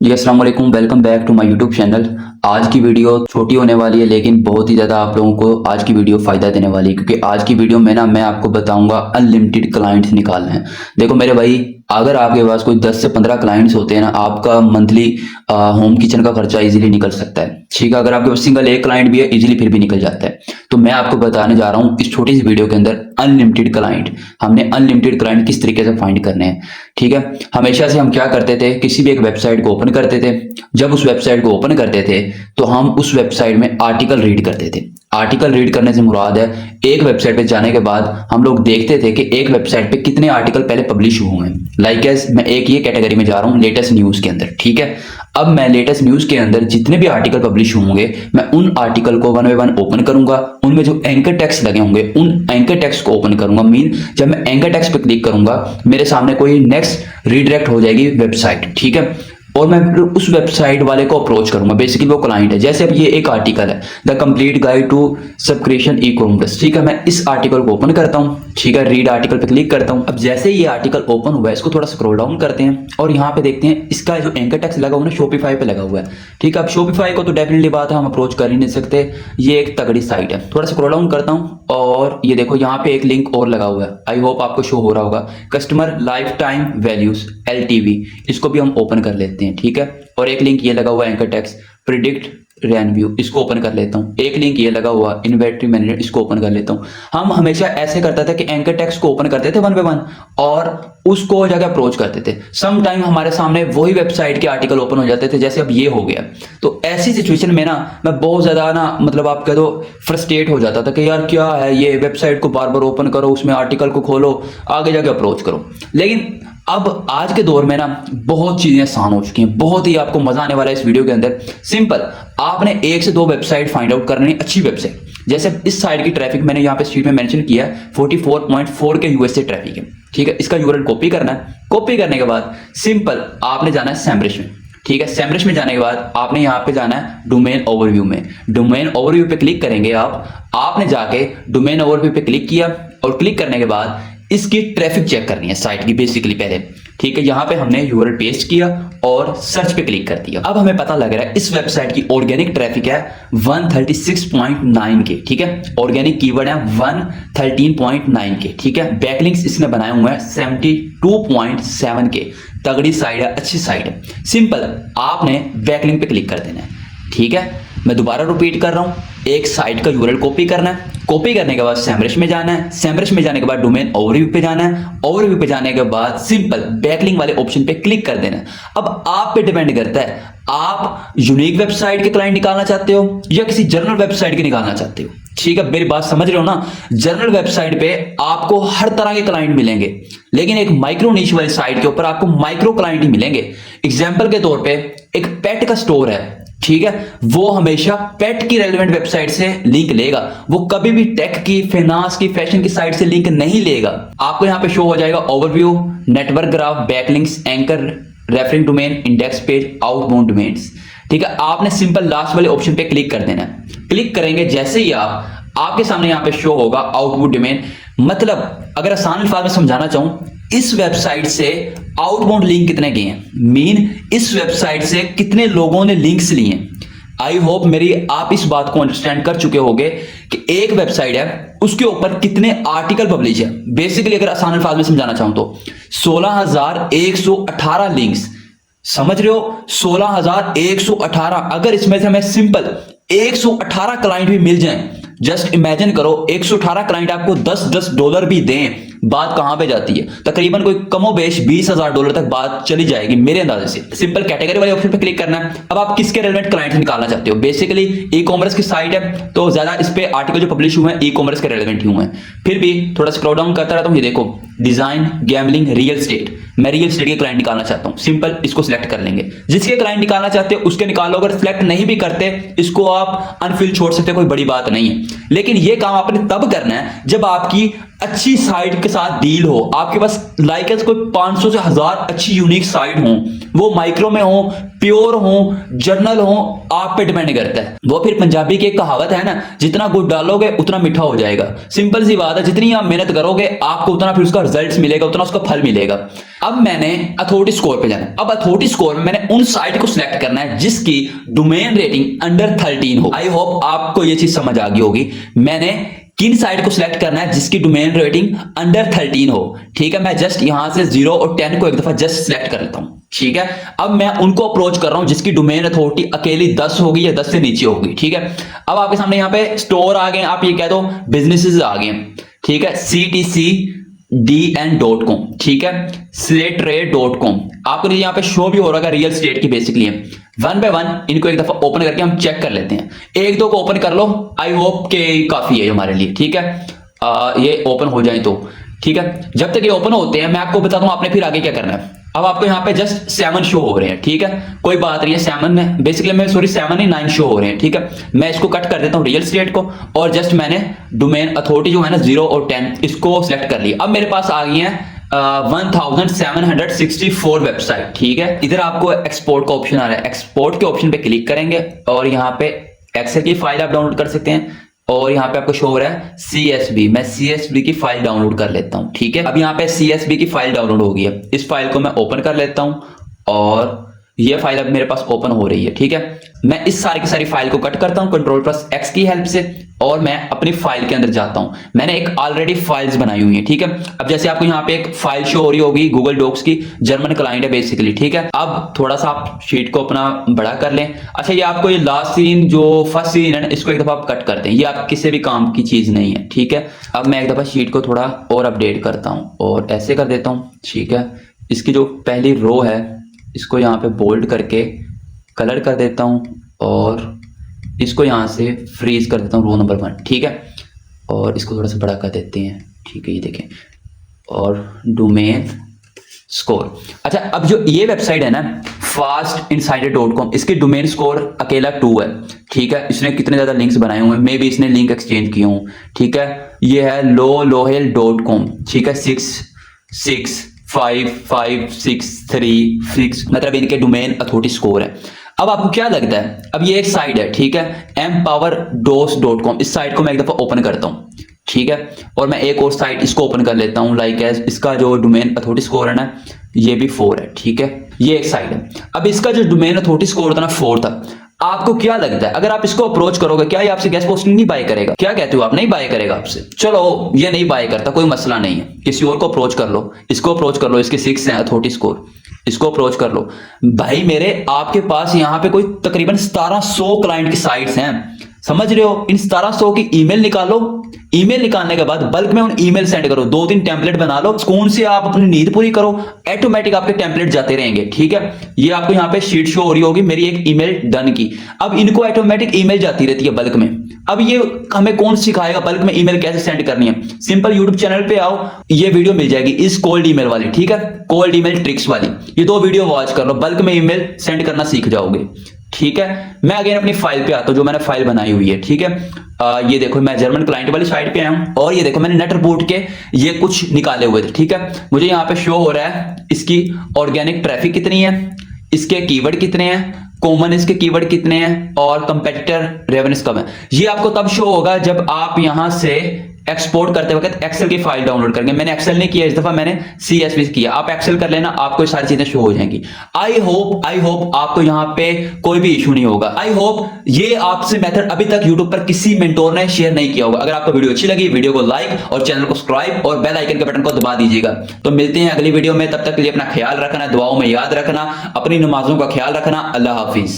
जी अस्सलाम वालेकुम, welcome back to my YouTube channel. आज की वीडियो छोटी होने वाली है लेकिन बहुत ही ज़्यादा आप लोगों को आज की वीडियो फ़ायदा देने वाली है, क्योंकि आज की वीडियो में मैं आपको बताऊंगा अनलिमिटेड क्लाइंट्स निकालने हैं। देखो मेरे भाई, अगर आपके पास कोई 10 से 15 क्लाइंट्स होते हैं ना, आपका मंथली होम किचन का खर्चा इजीली निकल सकता है। ठीक है, अगर आपके पास सिंगल एक क्लाइंट भी है इजीली फिर भी निकल जाता है। तो मैं आपको बताने जा रहा हूँ इस छोटी सी वीडियो के अंदर अनलिमिटेड क्लाइंट, हमने अनलिमिटेड क्लाइंट किस तरीके से फाइंड करने हैं। ठीक है, हमेशा से हम क्या करते थे, किसी भी एक वेबसाइट को ओपन करते थे। जब उस वेबसाइट को ओपन करते थे तो हम उस वेबसाइट में आर्टिकल रीड करते थे। आर्टिकल रीड करने से मुराद है, एक वेबसाइट पे जाने के बाद हम लोग देखते थे कि एक वेबसाइट पे कितने आर्टिकल पहले पब्लिश हुए हैं। लाइक एज मैं एक ये कैटेगरी में जा रहा हूँ, लेटेस्ट न्यूज के अंदर। ठीक है, अब मैं लेटेस्ट न्यूज के अंदर जितने भी आर्टिकल पब्लिश होंगे मैं उन आर्टिकल को वन बाय वन ओपन करूंगा। उनमें जो एंकर टेक्स्ट लगे होंगे उन एंकर टेक्स्ट को ओपन करूंगा। मीन जब मैं एंकर टेक्स्ट पे क्लिक करूंगा मेरे सामने कोई नेक्स्ट रीडायरेक्ट हो जाएगी वेबसाइट। ठीक है, और मैं फिर उस वेबसाइट वाले को अप्रोच करूंगा। बेसिकली वो क्लाइंट है। जैसे अब ये एक आर्टिकल है, the complete guide to subscription e commerce. ठीक है, मैं इस आर्टिकल को ओपन करता हूँ। ठीक है, रीड आर्टिकल पे क्लिक करता हूँ। अब जैसे ये आर्टिकल ओपन हुआ है इसको थोड़ा स्क्रॉल डाउन करते हैं और यहाँ पे देखते हैं इसका जो एंकर टेक्स्ट लगा हुआ है ना, शॉपिफाई पे लगा हुआ है। ठीक है, अब शॉपिफाई को तो डेफिनेटली बात है, हम अप्रोच कर ही नहीं सकते, ये एक तगड़ी साइट है। थोड़ा स्क्रॉल डाउन करता हूँ और ये देखो यहाँ पे एक लिंक और लगा हुआ है। आई होप आपको शो हो रहा होगा, customer life time values LTV। इसको भी हम ओपन कर लेते हैं। ठीक है, और एक लिंक ये लगा हुआ है एंकर टेक्स्ट प्रिडिक्ट रेनव्यू, इसको ओपन कर लेता हूँ। एक लिंक ये लगा हुआ इन्वेंटरी मैनेजर, इसको ओपन कर लेता हूँ। हम हमेशा ऐसे करते थे कि एंकर टेक्स्ट को ओपन करते थे वन बाय वन और उसको जगह अप्रोच करते थे। सम टाइम हमारे सामने वही वेबसाइट के आर्टिकल ओपन हो जाते थे, जैसे अब ये हो गया। तो ऐसी सिचुएशन में ना मैं बहुत ज्यादा ना मतलब आप कह दो फ्रस्ट्रेट हो जाता था कि यार क्या है ये, वेबसाइट को बार बार ओपन करो, उसमें आर्टिकल को खोलो, आगे जाके अप्रोच करो। लेकिन अब आज के दौर में ना बहुत चीजें आसान हो चुकी हैं, बहुत ही आपको मजा आने वाला है इस वीडियो के अंदर। सिंपल, आपने 1 से 2 वेबसाइट फाइंड आउट करनी है, अच्छी वेबसाइट। जैसे इस साइट की ट्रैफिक मैंने यहाँ पे शीट में मेंशन किया है 44.4 के यूएस से ट्रैफिक है। ठीक है, इसका यूआरएल कॉपी करना है। कॉपी करने के बाद सिंपल आपने जाना है सैमरिश में। ठीक है, सैमरिश में जाने के बाद आपने यहाँ पे जाना है डोमेन ओवरव्यू में। डोमेन ओवरव्यू पे क्लिक करेंगे आपने जाके डोमेन ओवरव्यू पे क्लिक किया और क्लिक करने के बाद इसकी ट्रैफिक चेक करनी है साइट की बेसिकली पहले। ठीक है, यहाँ पे हमने यूआरएल पेस्ट किया और सर्च पे क्लिक कर दिया। अब हमें पता लग रहा है इस वेबसाइट की ऑर्गेनिक ट्रैफिक है 136.9 के। ठीक है, ऑर्गेनिक कीवर्ड है 113.9 के। ठीक है, बैकलिंक्स इसने बनाए हुए हैं 72.7 के। तगड़ी साइट है, अच्छी साइट है। सिंपल, आपने बैकलिंक पे क्लिक कर देना है। ठीक है, मैं दोबारा रिपीट कर रहा हूं, एक साइट का यूआरएल कॉपी करना है। कॉपी करने के बाद सैमरिश में जाना है। सैमरिश में जाने के बाद डोमेन ओवरव्यू पे जाना है। ओवरव्यू पे जाने के बाद सिंपल बैकलिंक वाले ऑप्शन पे क्लिक कर देना है। अब आप पे डिपेंड करता है, आप यूनिक वेबसाइट के क्लाइंट निकालना चाहते हो या किसी जनरल वेबसाइट के निकालना चाहते हो। ठीक है, मेरी बात समझ रहे हो ना। जनरल वेबसाइट पे आपको हर तरह के क्लाइंट मिलेंगे, लेकिन एक माइक्रो नीश वाली साइट के ऊपर आपको माइक्रो क्लाइंट ही मिलेंगे। एग्जाम्पल के तौर पर एक पेट का स्टोर है, ठीक है, वो हमेशा पेट की रेलेवेंट वेबसाइट से लिंक लेगा, वो कभी भी टेक की, फाइनेंस की, फैशन की साइट से लिंक नहीं लेगा। आपको यहां पे शो हो जाएगा overview, network graph, backlinks, anchor, referring domain, index page, outbound domains. ठीक है, आपने सिंपल लास्ट वाले ऑप्शन पे क्लिक कर देना है। क्लिक करेंगे जैसे ही आपके सामने यहां पे शो होगा आउटबाउंड डोमेन। मतलब अगर आसान अल्फाज में समझाना चाहूं, इस वेबसाइट से आउटबाउंड लिंक कितने गए हैं, मीन इस वेबसाइट से कितने लोगों ने लिंक्स लिए हैं। आई होप मेरी आप इस बात को अंडरस्टैंड कर चुके होंगे कि एक वेबसाइट है उसके ऊपर कितने आर्टिकल पब्लिश है। बेसिकली अगर आसान अल्फाज में समझाना चाहूं तो 16,118 लिंक्स, समझ रहे हो, 16,118। अगर इसमें से हमें सिंपल 118 क्लाइंट भी मिल जाएं, जस्ट इमेजिन करो 118 क्लाइंट आपको $10 भी दें, बात कहां पे जाती है, तकरीबन कोई कमोबेश $20,000 तक बात चली जाएगी मेरे अंदाजे से। सिंपल कैटेगरी वाले ऑप्शन पे क्लिक करना है। अब आप किसके रेलेवेंट क्लाइंट निकालना चाहते हो। बेसिकली ई कॉमर्स की साइट है तो ज्यादा इस पे आर्टिकल जो पब्लिश हुए हैं ई कॉमर्स के रेलेवेंट ही हुए हैं। फिर भी थोड़ा स्क्रॉल डाउन करता रहता हूं, ये देखो डिजाइन, गैम्बलिंग, रियल स्टेट। मैं रियल स्टेट के क्लाइंट निकालना चाहता हूं। सिंपल इसको सिलेक्ट कर लेंगे, जिसके क्लाइंट निकालना चाहते हो उसके निकालो। अगर सिलेक्ट नहीं भी करते इसको आप अनफिल छोड़ सकते हो, कोई बड़ी बात नहीं है। लेकिन ये काम आपने तब करना है जब आपकी अच्छी साइट के साथ डील हो, आपके पास लाइक कोई 500 से 1000 अच्छी यूनिक साइट हो, वो माइक्रो में हो, प्योर हो, जर्नल हो, आप पे डिपेंड करता है। वो फिर पंजाबी की एक कहावत है ना, जितना गुड़ डालोगे उतना मीठा हो जाएगा। सिंपल सी बात है, जितनी आप मेहनत करोगे आपको उतना फिर उसका रिजल्ट मिलेगा, उतना उसका फल मिलेगा। अब मैंने अथॉरिटी स्कोर पे जाना है। अब अथॉरिटी स्कोर में मैंने उन साइट को सिलेक्ट करना है जिसकी डोमेन रेटिंग अंडर 13 हो। आई होप आपको ये चीज समझ आ गई होगी। मैंने किन साइट को सिलेक्ट करना है जिसकी डोमेन रेटिंग अंडर 13 हो। ठीक है, मैं जस्ट यहां से 0 और 10 को एक दफा जस्ट सिलेक्ट कर लेता हूं। ठीक है, अब मैं उनको अप्रोच कर रहा हूं जिसकी डोमेन अथॉरिटी अकेली 10 होगी या 10 से नीचे होगी। ठीक है, अब आपके सामने यहाँ पे स्टोर आ गए, आप ये कह दो बिजनेसेस आ गए। ठीक है, ctcdn.com, ठीक है, slatetrade.com, आपको यहाँ पे शो भी हो रहा है रियल स्टेट की बेसिकली है। वन बाय वन इनको एक दफा ओपन करके हम चेक कर लेते हैं। एक दो को ओपन कर लो, आई होप के काफी है हमारे लिए। ठीक है, ये ओपन हो जाए तो ठीक है। जब तक ये ओपन होते हैं मैं आपको बता दूं आपने फिर आगे क्या करना है। अब आपको यहाँ पे जस्ट 7 शो हो रहे हैं। ठीक है, कोई बात नहीं है, 7 में बेसिकली मैं 7 नहीं 9 शो हो रहे हैं। ठीक है, मैं इसको कट कर देता हूँ रियल स्टेट को, और जस्ट मैंने डोमेन अथॉरिटी जो है ना 0 और 10 इसको सिलेक्ट कर लिया। अब मेरे पास आ गई है 1764 वेबसाइट। ठीक है, इधर आपको एक्सपोर्ट का ऑप्शन आ रहा है, एक्सपोर्ट के ऑप्शन पे क्लिक करेंगे और यहाँ पे एक्सेल की फाइल आप डाउनलोड कर सकते हैं, और यहाँ पे आपको शो हो रहा है CSV। मैं CSV की फाइल डाउनलोड कर लेता हूँ। ठीक है, अब यहाँ पे CSV की फाइल डाउनलोड हो गई है। इस फाइल को मैं ओपन कर लेता हूँ और ये फाइल अब मेरे पास ओपन हो रही है। ठीक है, मैं इस सारी की सारी फाइल को कट करता हूँ Ctrl+X की हेल्प से, और मैं अपनी फाइल के अंदर जाता हूं। मैंने एक ऑलरेडी फाइल्स बनाई हुई है। ठीक है, अब जैसे आपको यहाँ पे एक फाइल शो हो रही होगी गूगल डॉक्स की, जर्मन क्लाइंट है बेसिकली। ठीक है, अब थोड़ा सा आप शीट को अपना बड़ा कर लें। अच्छा, ये आपको ये लास्ट सीन जो फर्स्ट सीन है इसको एक दफा आप कट कर दें, ये आप किसी भी काम की चीज नहीं है। ठीक है, अब मैं एक दफा शीट को थोड़ा और अपडेट करता हूँ और ऐसे कर देता हूँ। ठीक है, इसकी जो पहली रो है इसको यहाँ पे बोल्ड करके कलर कर देता हूँ और इसको यहाँ से फ्रीज कर देता हूँ रो नंबर 1। ठीक है, और इसको थोड़ा सा बड़ा कर देते हैं। ठीक है, ये देखें, और डोमेन स्कोर। अच्छा, अब जो ये वेबसाइट है ना fastinsider.com, इसकी डोमेन स्कोर अकेला 2 है। ठीक है, इसने कितने ज्यादा लिंक्स बनाए हुए हैं, मे भी इसने लिंक एक्सचेंज किए हूँ। ठीक है, ये है lolohel.com। ठीक है, 6655636, मतलब इनके डोमेन अथॉरिटी स्कोर है। अब आपको क्या लगता है, अब ये एक साइट है। ठीक है, empowerdos.com, इस साइट को मैं एक दफा ओपन करता हूँ। ठीक है, और मैं एक और साइट इसको ओपन कर लेता हूँ लाइक एज, इसका जो डोमेन अथॉरिटी स्कोर है ना ये भी 4 है। ठीक है, ये एक साइट है। अब इसका जो डोमेन अथॉरिटी स्कोर था ना 4 था। आपको क्या लगता है अगर आप इसको अप्रोच करोगे क्या ये आपसे गेस्ट पोस्टिंग नहीं बाय करेगा? क्या कहते हो आप, नहीं बाय करेगा आपसे? चलो, ये नहीं बाय करता, कोई मसला नहीं है, किसी और को अप्रोच कर लो, इसको अप्रोच कर लो, इसके 6 है अथॉरिटी स्कोर, इसको अप्रोच कर लो। भाई मेरे, आपके पास यहाँ पे कोई तकरीबन 1700 क्लाइंट की साइट्स हैं, समझ रहे हो? इन 1700 की ईमेल निकालो, ईमेल निकालने के बाद बल्क में उन ईमेल सेंड करो, 2-3 टेम्पलेट बना लो, सुकून से आप अपनी नींद पूरी करो, ऑटोमेटिक आपके टेम्पलेट जाते रहेंगे। ठीक है, ये आपको यहाँ पे शीट शो हो रही होगी मेरी एक ईमेल डन की। अब इनको ऑटोमेटिक ईमेल जाती रहती है बल्क में। अब ये हमें कौन सिखाएगा बल्क में ईमेल कैसे सेंड करनी है? सिंपल यूट्यूब चैनल पे आओ, ये वीडियो मिल जाएगी इस कोल्ड ईमेल वाली। ठीक है, कोल्ड ईमेल ट्रिक्स वाली, ये 2 वीडियो वॉच कर लो, बल्क में ईमेल सेंड करना सीख जाओगे। ठीक है, मैं अगेन अपनी फाइल पे आता हूं जो मैंने फाइल बनाई हुई है। ठीक है, ये देखो मैं जर्मन क्लाइंट वाली साइट पे आया हूं, और ये देखो मैंने नेट रिपोर्ट के ये कुछ निकाले हुए थे। ठीक है, मुझे यहाँ पे शो हो रहा है इसकी ऑर्गेनिक ट्रैफिक कितनी है, इसके कीवर्ड कितने हैं, कॉमन इसके कीवर्ड कितने हैं, और कंपेटिटर रेवेन्यूज कब है। ये आपको तब शो होगा जब आप यहां से एक्सपोर्ट करते वक्त एक्सेल की फाइल डाउनलोड करेंगे। मैंने एक्सेल नहीं किया इस दफा, मैंने CSV किया। आप एक्सेल कर लेना, आपको ये सारी चीजें शो हो जाएंगी। आई होप आपको यहाँ पे कोई भी इशू नहीं होगा। आई होप ये आपसे मेथड अभी तक यूट्यूब पर किसी मेंटोर ने शेयर नहीं किया होगा। अगर आपको वीडियो अच्छी लगी, वीडियो को लाइक और चैनल को सब्सक्राइब और बेल आइकन के बटन को दबा दीजिएगा। तो मिलते हैं अगली वीडियो में, तब तक के लिए अपना ख्याल रखना, दुआओं में याद रखना, अपनी नमाजों का ख्याल रखना। अल्लाह हाफिज।